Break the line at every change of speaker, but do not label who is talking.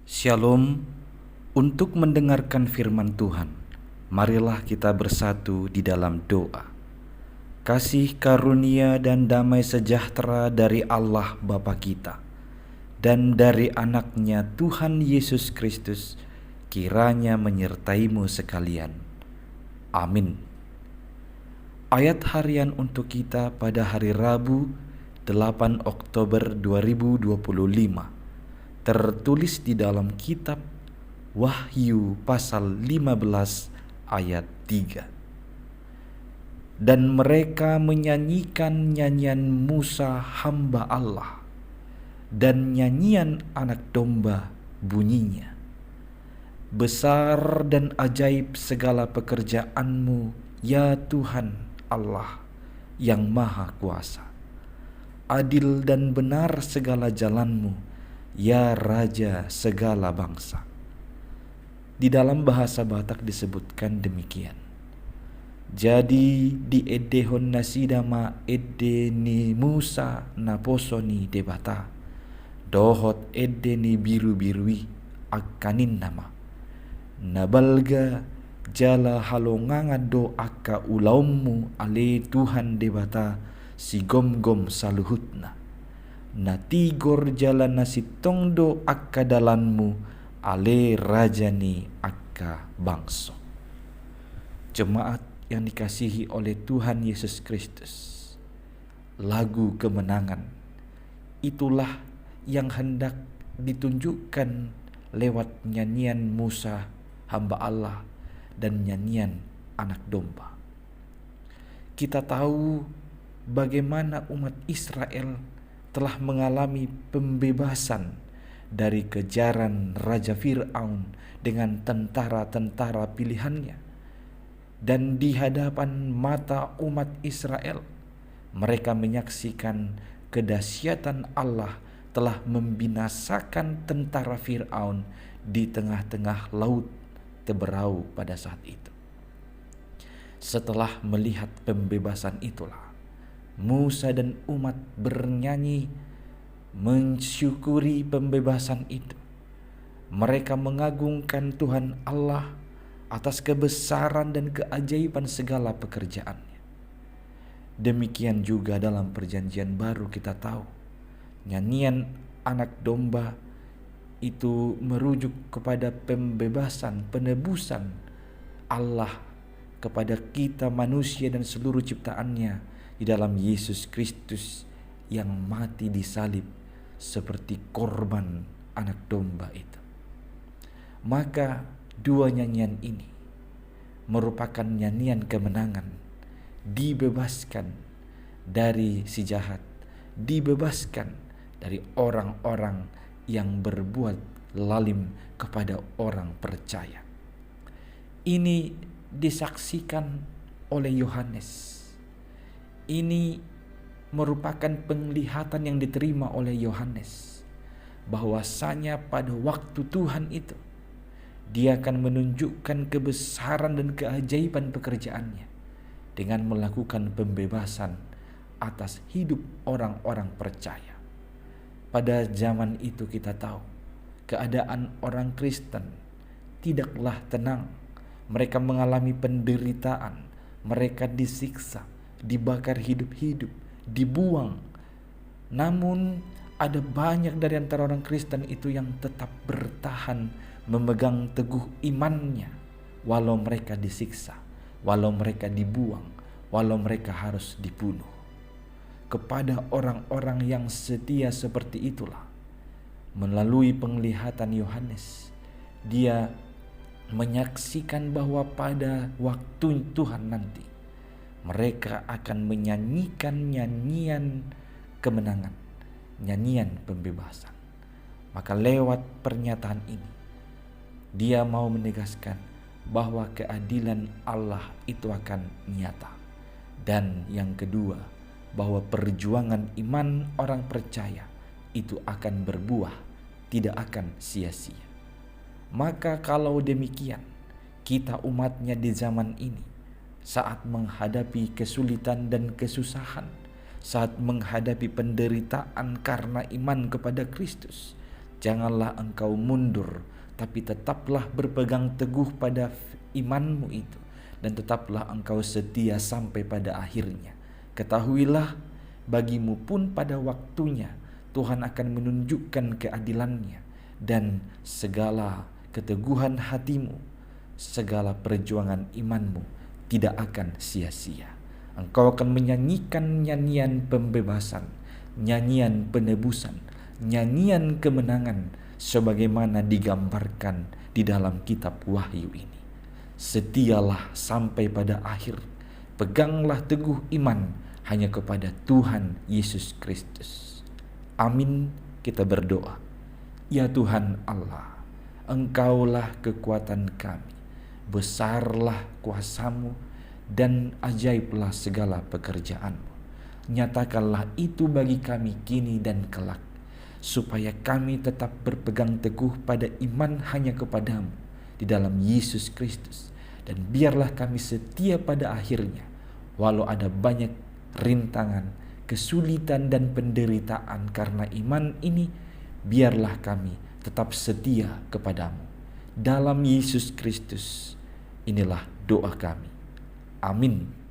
Shalom. Untuk mendengarkan firman Tuhan, marilah kita bersatu di dalam doa. Kasih karunia dan damai sejahtera dari Allah Bapa kita dan dari anaknya Tuhan Yesus Kristus kiranya menyertaimu sekalian. Amin. Ayat harian untuk kita pada hari Rabu 8 Oktober 2025 tertulis di dalam kitab Wahyu pasal 15 ayat 3. Dan mereka menyanyikan nyanyian Musa hamba Allah, dan nyanyian anak domba bunyinya. Besar dan ajaib segala pekerjaanmu, ya Tuhan Allah yang Maha Kuasa. Adil dan benar segala jalanmu, ya Raja segala bangsa. Di dalam bahasa Batak disebutkan demikian. Jadi di edehon nasidama edeni Musa naposoni debata, dohot edeni biru-birui akanin nama. Nabalga jala halonganga do akka ulaummu ale Tuhan debata si gom-gom saluhutna. Natigor jalan nasi tongdo akka dalanmu ale rajani akka bangso. Jemaat yang dikasihi oleh Tuhan Yesus Kristus, lagu kemenangan itulah yang hendak ditunjukkan lewat nyanyian Musa hamba Allah dan nyanyian anak domba. Kita tahu bagaimana umat Israel telah mengalami pembebasan dari kejaran Raja Fir'aun dengan tentara-tentara pilihannya. Dan di hadapan mata umat Israel, mereka menyaksikan kedahsyatan Allah telah membinasakan tentara Fir'aun di tengah-tengah laut Teberau pada saat itu. Setelah melihat pembebasan itulah, Musa dan umat bernyanyi mensyukuri pembebasan itu. Mereka mengagungkan Tuhan Allah atas kebesaran dan keajaiban segala pekerjaannya. Demikian juga dalam perjanjian baru kita tahu, nyanyian anak domba itu merujuk kepada pembebasan, penebusan Allah kepada kita manusia dan seluruh ciptaannya di dalam Yesus Kristus yang mati di salib seperti korban anak domba itu. Maka dua nyanyian ini merupakan nyanyian kemenangan, dibebaskan dari si jahat, dibebaskan dari orang-orang yang berbuat lalim kepada orang percaya. Ini disaksikan oleh Yohanes. Ini merupakan penglihatan yang diterima oleh Yohanes, bahwasanya pada waktu Tuhan itu dia akan menunjukkan kebesaran dan keajaiban pekerjaannya dengan melakukan pembebasan atas hidup orang-orang percaya. Pada zaman itu kita tahu keadaan orang Kristen tidaklah tenang. Mereka mengalami penderitaan, mereka disiksa, dibakar hidup-hidup, dibuang. Namun ada banyak dari antara orang Kristen itu yang tetap bertahan memegang teguh imannya, walau mereka disiksa, walau mereka dibuang, walau mereka harus dibunuh. Kepada orang-orang yang setia seperti itulah, melalui penglihatan Yohanes, dia menyaksikan bahwa pada waktu Tuhan nanti mereka akan menyanyikan nyanyian kemenangan, nyanyian pembebasan. Maka lewat pernyataan ini, dia mau menegaskan bahwa keadilan Allah itu akan nyata. Dan yang kedua, bahwa perjuangan iman orang percaya itu akan berbuah, tidak akan sia-sia. Maka kalau demikian, kita umatnya di zaman ini, saat menghadapi kesulitan dan kesusahan, saat menghadapi penderitaan karena iman kepada Kristus, Janganlah engkau mundur, tapi tetaplah berpegang teguh pada imanmu itu, dan tetaplah engkau setia sampai pada akhirnya. Ketahuilah, bagimu pun pada waktunya Tuhan akan menunjukkan keadilannya, dan segala keteguhan hatimu, segala perjuangan imanmu tidak akan sia-sia. Engkau akan menyanyikan nyanyian pembebasan, nyanyian penebusan, nyanyian kemenangan, sebagaimana digambarkan di dalam kitab Wahyu ini. Setialah sampai pada akhir, peganglah teguh iman hanya kepada Tuhan Yesus Kristus. Amin. Kita berdoa. Ya Tuhan Allah, Engkaulah kekuatan kami, besarlah kuasa-Mu, dan ajaiblah segala pekerjaan-Mu. Nyatakanlah itu bagi kami kini dan kelak, supaya kami tetap berpegang teguh pada iman hanya kepadamu di dalam Yesus Kristus. Dan biarlah kami setia pada akhirnya, walau ada banyak rintangan, kesulitan, dan penderitaan karena iman ini, biarlah kami tetap setia kepadamu. Dalam Yesus Kristus, inilah doa kami. Amin.